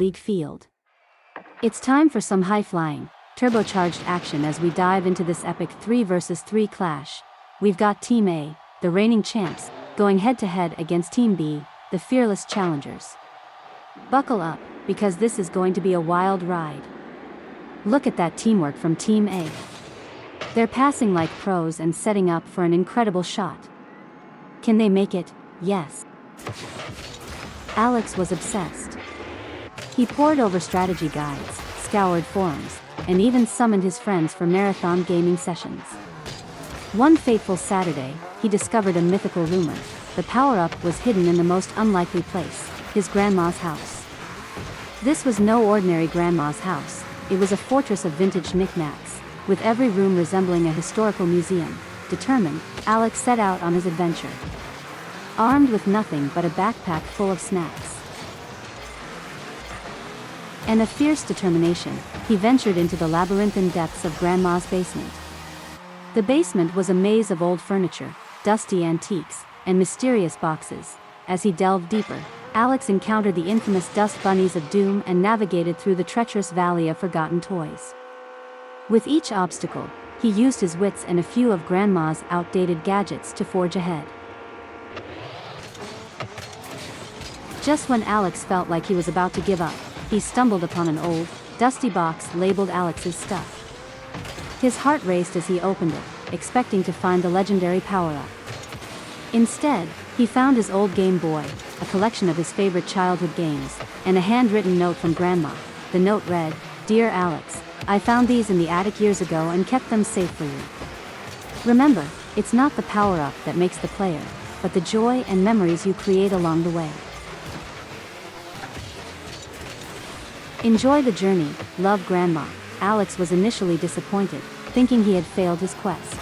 league field. It's time for some high-flying, turbocharged action as we dive into this epic 3 versus 3 clash. We've got Team A, the reigning champs, going head-to-head against Team B, the fearless challengers. Buckle up, because this is going to be a wild ride. Look at that teamwork from Team A. They're passing like pros and setting up for an incredible shot. Can they make it? Yes. Alex was obsessed. He pored over strategy guides, scoured forums, and even summoned his friends for marathon gaming sessions. One fateful Saturday, he discovered a mythical rumor. The power-up was hidden in the most unlikely place, his grandma's house. This was no ordinary grandma's house. It was a fortress of vintage knickknacks, with every room resembling a historical museum. Determined, Alex set out on his adventure. Armed with nothing but a backpack full of snacks and a fierce determination, he ventured into the labyrinthine depths of Grandma's basement. The basement was a maze of old furniture, dusty antiques, and mysterious boxes. As he delved deeper, Alex encountered the infamous dust bunnies of doom and navigated through the treacherous valley of forgotten toys. With each obstacle, he used his wits and a few of Grandma's outdated gadgets to forge ahead. Just when Alex felt like he was about to give up, he stumbled upon an old, dusty box labeled Alex's stuff. His heart raced as he opened it, expecting to find the legendary power-up. Instead, he found his old Game Boy, a collection of his favorite childhood games, and a handwritten note from Grandma. The note read, "Dear Alex, I found these in the attic years ago and kept them safe for you. Remember, it's not the power-up that makes the player, but the joy and memories you create along the way. Enjoy the journey, love Grandma." Alex was initially disappointed, thinking he had failed his quest.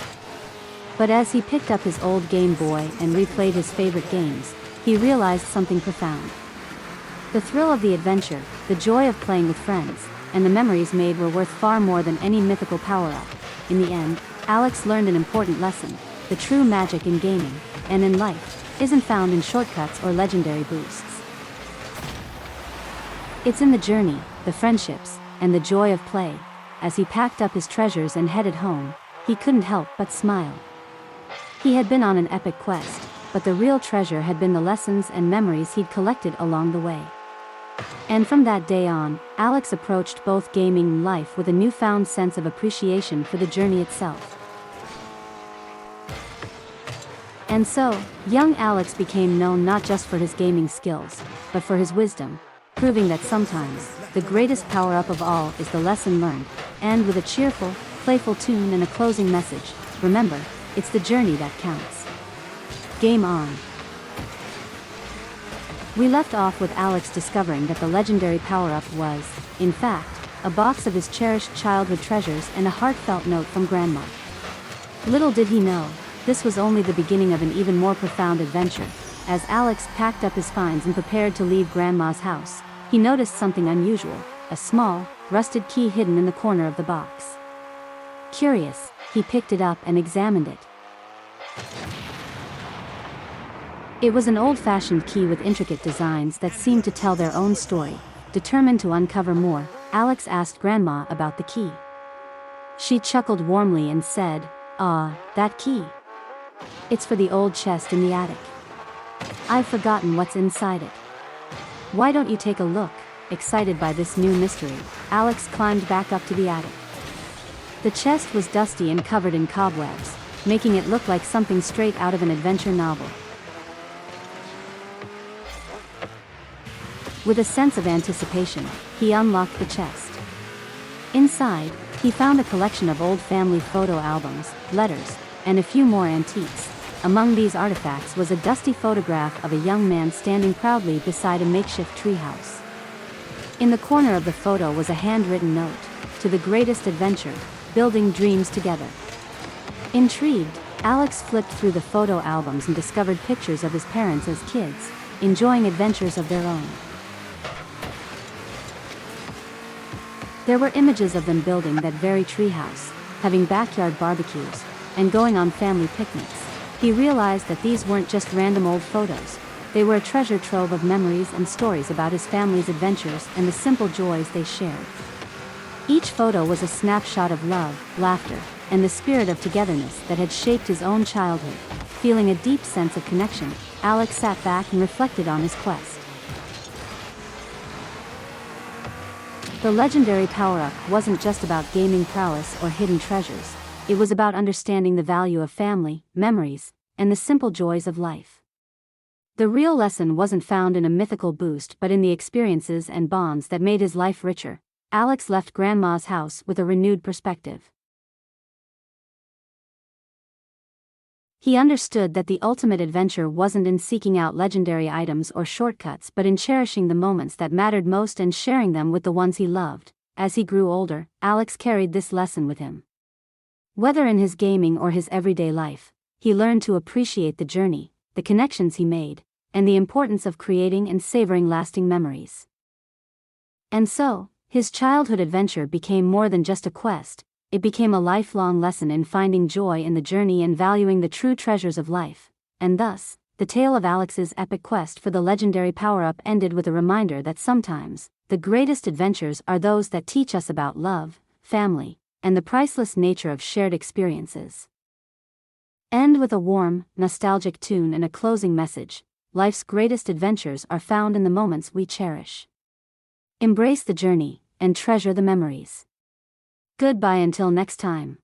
But as he picked up his old Game Boy and replayed his favorite games, he realized something profound. The thrill of the adventure, the joy of playing with friends, and the memories made were worth far more than any mythical power-up. In the end, Alex learned an important lesson. The true magic in gaming, and in life, isn't found in shortcuts or legendary boosts. It's in the journey, the friendships, and the joy of play. As he packed up his treasures and headed home, he couldn't help but smile. He had been on an epic quest, but the real treasure had been the lessons and memories he'd collected along the way. And from that day on, Alex approached both gaming and life with a newfound sense of appreciation for the journey itself. And so, young Alex became known not just for his gaming skills, but for his wisdom, proving that sometimes, the greatest power-up of all is the lesson learned. And with a cheerful, playful tune and a closing message, remember, it's the journey that counts. Game on. We left off with Alex discovering that the legendary power-up was, in fact, a box of his cherished childhood treasures and a heartfelt note from Grandma. Little did he know, this was only the beginning of an even more profound adventure. As Alex packed up his finds and prepared to leave Grandma's house, he noticed something unusual, a small, rusted key hidden in the corner of the box. Curious, he picked it up and examined it. It was an old-fashioned key with intricate designs that seemed to tell their own story. Determined to uncover more, Alex asked Grandma about the key. She chuckled warmly and said, "Ah, that key. It's for the old chest in the attic. I've forgotten what's inside it. Why don't you take a look?" Excited by this new mystery, Alex climbed back up to the attic. The chest was dusty and covered in cobwebs, making it look like something straight out of an adventure novel. With a sense of anticipation, he unlocked the chest. Inside, he found a collection of old family photo albums, letters, and a few more antiques. Among these artifacts was a dusty photograph of a young man standing proudly beside a makeshift treehouse. In the corner of the photo was a handwritten note, "To the greatest adventure, building dreams together." Intrigued, Alex flipped through the photo albums and discovered pictures of his parents as kids, enjoying adventures of their own. There were images of them building that very treehouse, having backyard barbecues, and going on family picnics. He realized that these weren't just random old photos, They were a treasure trove of memories and stories about his family's adventures and the simple joys they shared. Each photo was a snapshot of love, laughter, and the spirit of togetherness that had shaped his own childhood. Feeling a deep sense of connection, Alex sat back and reflected on his quest. The legendary power-up wasn't just about gaming prowess or hidden treasures. It was about understanding the value of family, memories, and the simple joys of life. The real lesson wasn't found in a mythical boost but in the experiences and bonds that made his life richer. Alex left Grandma's house with a renewed perspective. He understood that the ultimate adventure wasn't in seeking out legendary items or shortcuts but in cherishing the moments that mattered most and sharing them with the ones he loved. As he grew older, Alex carried this lesson with him. Whether in his gaming or his everyday life, he learned to appreciate the journey, the connections he made, and the importance of creating and savoring lasting memories. And so, his childhood adventure became more than just a quest. It became a lifelong lesson in finding joy in the journey and valuing the true treasures of life. And thus, the tale of Alex's epic quest for the legendary power-up ended with a reminder that sometimes, the greatest adventures are those that teach us about love, family, and the priceless nature of shared experiences. End with a warm, nostalgic tune and a closing message. Life's greatest adventures are found in the moments we cherish. Embrace the journey, and treasure the memories. Goodbye until next time.